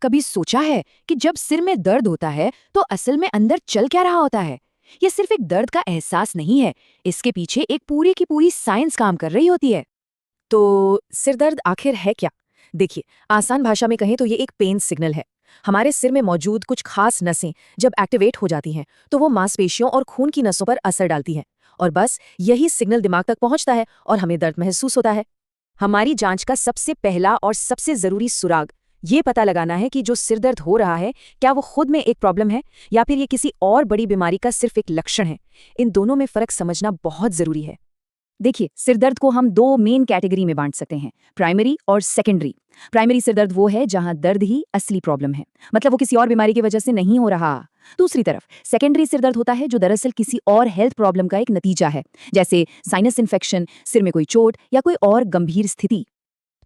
कभी सोचा है कि जब सिर में दर्द होता है तो असल में अंदर चल क्या रहा होता है? ये सिर्फ एक दर्द का एहसास नहीं है, इसके पीछे एक पूरी की पूरी साइंस काम कर रही होती है। तो सिरदर्द आखिर है क्या? देखिए, आसान भाषा में कहें तो ये एक पेन सिग्नल है। हमारे सिर में मौजूद कुछ खास नसें जब एक्टिवेट हो जाती हैं तो वो मांसपेशियों और खून की नसों पर असर डालती हैं, और बस यही सिग्नल दिमाग तक पहुंचता है और हमें दर्द महसूस होता है। हमारी जांच का सबसे पहला और सबसे जरूरी सुराग ये पता लगाना है कि जो सिरदर्द हो रहा है, क्या वो खुद में एक प्रॉब्लम है या फिर ये किसी और बड़ी बीमारी का सिर्फ एक लक्षण है। इन दोनों में फर्क समझना बहुत जरूरी है। देखिए, सिरदर्द को हम दो मेन कैटेगरी में बांट सकते हैं, प्राइमरी और सेकेंडरी। प्राइमरी सिरदर्द वो है जहां दर्द ही असली प्रॉब्लम है, मतलब वो किसी और बीमारी की वजह से नहीं हो रहा। दूसरी तरफ सेकेंडरी सिरदर्द होता है जो दरअसल किसी और हेल्थ प्रॉब्लम का एक नतीजा है, जैसे साइनस इन्फेक्शन, सिर में कोई चोट या कोई और गंभीर स्थिति।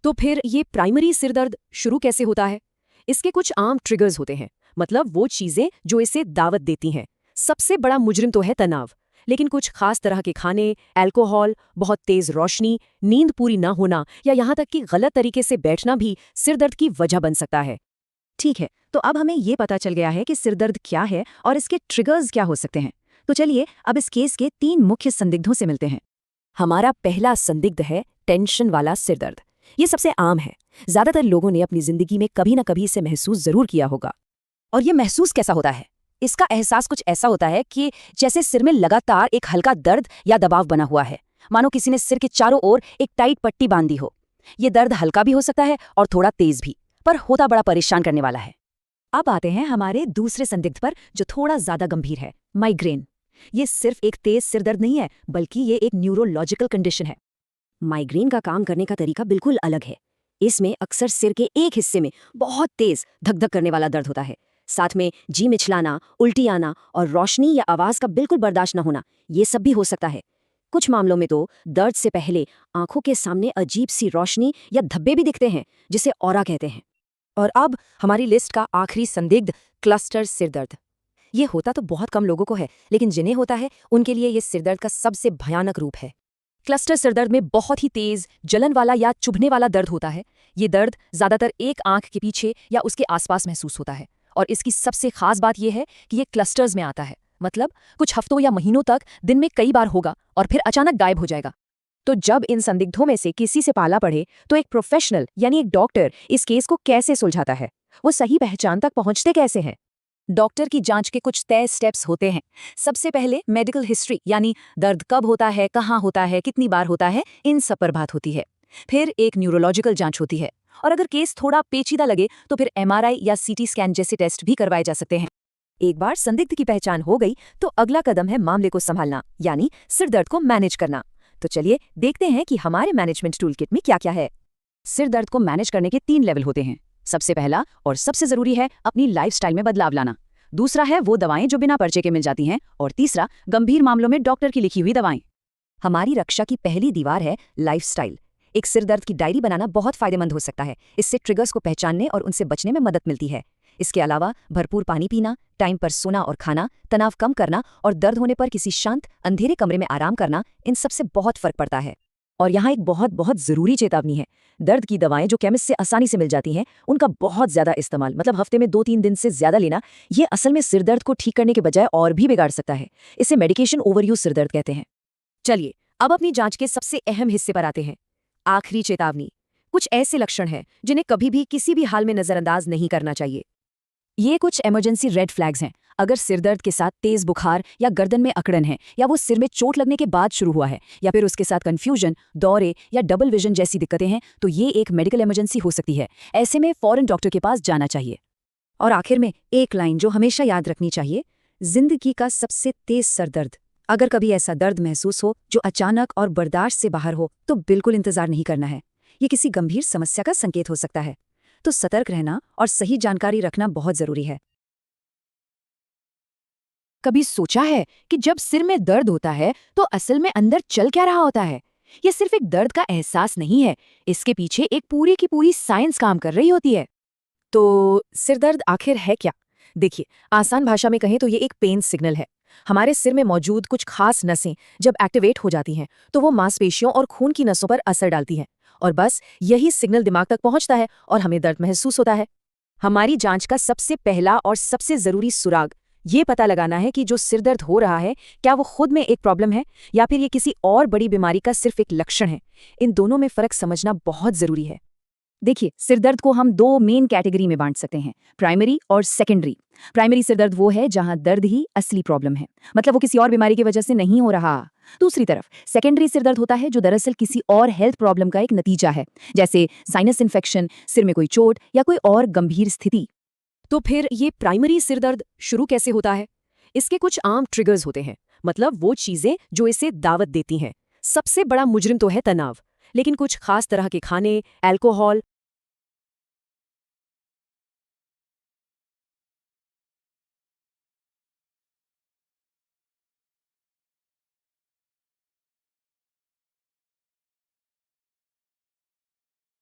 तो फिर ये प्राइमरी सिरदर्द शुरू कैसे होता है? इसके कुछ आम ट्रिगर्स होते हैं, मतलब वो चीजें जो इसे दावत देती हैं। सबसे बड़ा मुजरिम तो है तनाव, लेकिन कुछ खास तरह के खाने, अल्कोहल, बहुत तेज रोशनी, नींद पूरी ना होना या यहाँ तक कि गलत तरीके से बैठना भी सिरदर्द की वजह बन सकता है। ठीक है, तो अब हमें ये पता चल गया है कि सिरदर्द क्या है और इसके ट्रिगर्स क्या हो सकते हैं। तो चलिए अब इस केस के 3 मुख्य संदिग्धों से मिलते हैं। हमारा पहला संदिग्ध है टेंशन वाला सिरदर्द। ये सबसे आम है, ज्यादातर लोगों ने अपनी जिंदगी में कभी ना कभी इसे महसूस जरूर किया होगा। और ये महसूस कैसा होता है? इसका एहसास कुछ ऐसा होता है कि जैसे सिर में लगातार एक हल्का दर्द या दबाव बना हुआ है, मानो किसी ने सिर के चारों ओर एक टाइट पट्टी बांधी हो। ये दर्द हल्का भी हो सकता है और थोड़ा तेज भी, पर होता बड़ा परेशान करने वाला है। अब आते हैं हमारे दूसरे संदिग्ध पर, जो थोड़ा ज्यादा गंभीर है, माइग्रेन। ये सिर्फ एक तेज सिरदर्द नहीं है, बल्कि ये एक न्यूरोलॉजिकल कंडीशन है। माइग्रेन का काम करने का तरीका बिल्कुल अलग है। इसमें अक्सर सिर के एक हिस्से में बहुत तेज धक धक करने वाला दर्द होता है। साथ में जी मिचलाना, उल्टी आना और रोशनी या आवाज का बिल्कुल बर्दाश्त न होना, ये सब भी हो सकता है। कुछ मामलों में तो दर्द से पहले आंखों के सामने अजीब सी रोशनी या धब्बे भी दिखते हैं, जिसे ऑरा कहते हैं। और अब हमारी लिस्ट का आखिरी संदिग्ध, क्लस्टर सिरदर्द। ये होता तो बहुत कम लोगों को है, लेकिन जिन्हें होता है उनके लिए ये सिरदर्द का सबसे भयानक रूप है। क्लस्टर सिरदर्द में बहुत ही तेज, जलन वाला या चुभने वाला दर्द होता है। ये दर्द ज्यादातर एक आंख के पीछे या उसके आसपास महसूस होता है, और इसकी सबसे खास बात यह है कि ये क्लस्टर्स में आता है, मतलब कुछ हफ्तों या महीनों तक दिन में कई बार होगा और फिर अचानक गायब हो जाएगा। तो जब इन संदिग्धों में से किसी से पाला पड़े तो एक प्रोफेशनल यानी एक डॉक्टर इस केस को कैसे सुलझाता है, वो सही पहचान तक पहुंचते कैसे हैं? डॉक्टर की जांच के कुछ तय स्टेप्स होते हैं। सबसे पहले मेडिकल हिस्ट्री, यानी दर्द कब होता है, कहाँ होता है, कितनी बार होता है, इन सब पर बात होती है। फिर एक न्यूरोलॉजिकल जांच होती है, और अगर केस थोड़ा पेचीदा लगे तो फिर एमआरआई या सीटी स्कैन जैसे टेस्ट भी करवाए जा सकते हैं। एक बार संदिग्ध की पहचान हो गई तो अगला कदम है मामले को संभालना, यानी सिर दर्द को मैनेज करना। तो चलिए देखते हैं कि हमारे मैनेजमेंट टूल किट में क्या क्या है। सिर दर्द को मैनेज करने के 3 लेवल होते हैं। सबसे पहला और सबसे जरूरी है अपनी लाइफस्टाइल में बदलाव लाना। दूसरा है वो दवाएं जो बिना पर्चे के मिल जाती हैं, और तीसरा गंभीर मामलों में डॉक्टर की लिखी हुई दवाएं। हमारी रक्षा की पहली दीवार है लाइफस्टाइल। एक सिर दर्द की डायरी बनाना बहुत फायदेमंद हो सकता है। इससे ट्रिगर्स को पहचानने और उनसे बचने में मदद मिलती है। इसके अलावा भरपूर पानी पीना, टाइम पर सोना और खाना, तनाव कम करना और दर्द होने पर किसी शांत अंधेरे कमरे में आराम करना, इन सबसे बहुत फर्क पड़ता है। और यहाँ एक बहुत बहुत जरूरी चेतावनी है, दर्द की दवाएं जो केमिस्ट से आसानी से मिल जाती हैं, उनका बहुत ज्यादा इस्तेमाल, मतलब हफ्ते में 2-3 दिन से ज्यादा लेना, ये असल में सिरदर्द को ठीक करने के बजाय और भी बिगाड़ सकता है। इसे मेडिकेशन ओवरयूज सिरदर्द कहते हैं। चलिए अब अपनी जांच के सबसे अहम हिस्से पर आते हैं, आखिरी चेतावनी। कुछ ऐसे लक्षण हैं जिन्हें कभी भी किसी भी हाल में नजरअंदाज नहीं करना चाहिए। ये कुछ इमरजेंसी रेड फ्लैग्स हैं। अगर सिरदर्द के साथ तेज बुखार या गर्दन में अकड़न है, या वो सिर में चोट लगने के बाद शुरू हुआ है, या फिर उसके साथ कंफ्यूजन, दौरे या डबल विजन जैसी दिक्कतें हैं, तो ये एक मेडिकल इमरजेंसी हो सकती है। ऐसे में फौरन डॉक्टर के पास जाना चाहिए। और आखिर में एक लाइन जो हमेशा याद रखनी चाहिए, जिंदगी का सबसे तेज सरदर्द। अगर कभी ऐसा दर्द महसूस हो जो अचानक और बर्दाश्त से बाहर हो, तो बिल्कुल इंतजार नहीं करना है। ये किसी गंभीर समस्या का संकेत हो सकता है। तो सतर्क रहना और सही जानकारी रखना बहुत जरूरी है। कभी सोचा है कि जब सिर में दर्द होता है तो असल में अंदर चल क्या रहा होता है? ये सिर्फ एक दर्द का एहसास नहीं है, इसके पीछे एक पूरी की पूरी साइंस काम कर रही होती है। तो सिरदर्द आखिर है क्या? देखिए, आसान भाषा में कहें तो ये एक पेन सिग्नल है। हमारे सिर में मौजूद कुछ खास नसें जब एक्टिवेट हो जाती हैं तो वो मांसपेशियों और खून की नसों पर असर डालती हैं, और बस यही सिग्नल दिमाग तक पहुंचता है और हमें दर्द महसूस होता है। हमारी जांच का सबसे पहला और सबसे जरूरी सुराग ये पता लगाना है कि जो सिरदर्द हो रहा है क्या वो खुद में एक प्रॉब्लम है या फिर ये किसी और बड़ी बीमारी का सिर्फ एक लक्षण है। इन दोनों में फर्क समझना बहुत जरूरी है। देखिए, सिरदर्द को हम दो मेन कैटेगरी में बांट सकते हैं, प्राइमरी और सेकेंडरी। प्राइमरी सिरदर्द वो है जहां दर्द ही असली प्रॉब्लम है, मतलब वो किसी और बीमारी की वजह से नहीं हो रहा। दूसरी तरफ सेकेंडरी सिरदर्द होता है जो दरअसल किसी और हेल्थ प्रॉब्लम का एक नतीजा है, जैसे साइनस इन्फेक्शन, सिर में कोई चोट या कोई और गंभीर स्थिति। तो फिर ये प्राइमरी सिरदर्द शुरू कैसे होता है? इसके कुछ आम ट्रिगर्स होते हैं, मतलब वो चीजें जो इसे दावत देती हैं। सबसे बड़ा मुजरिम तो है तनाव, लेकिन कुछ खास तरह के खाने, अल्कोहल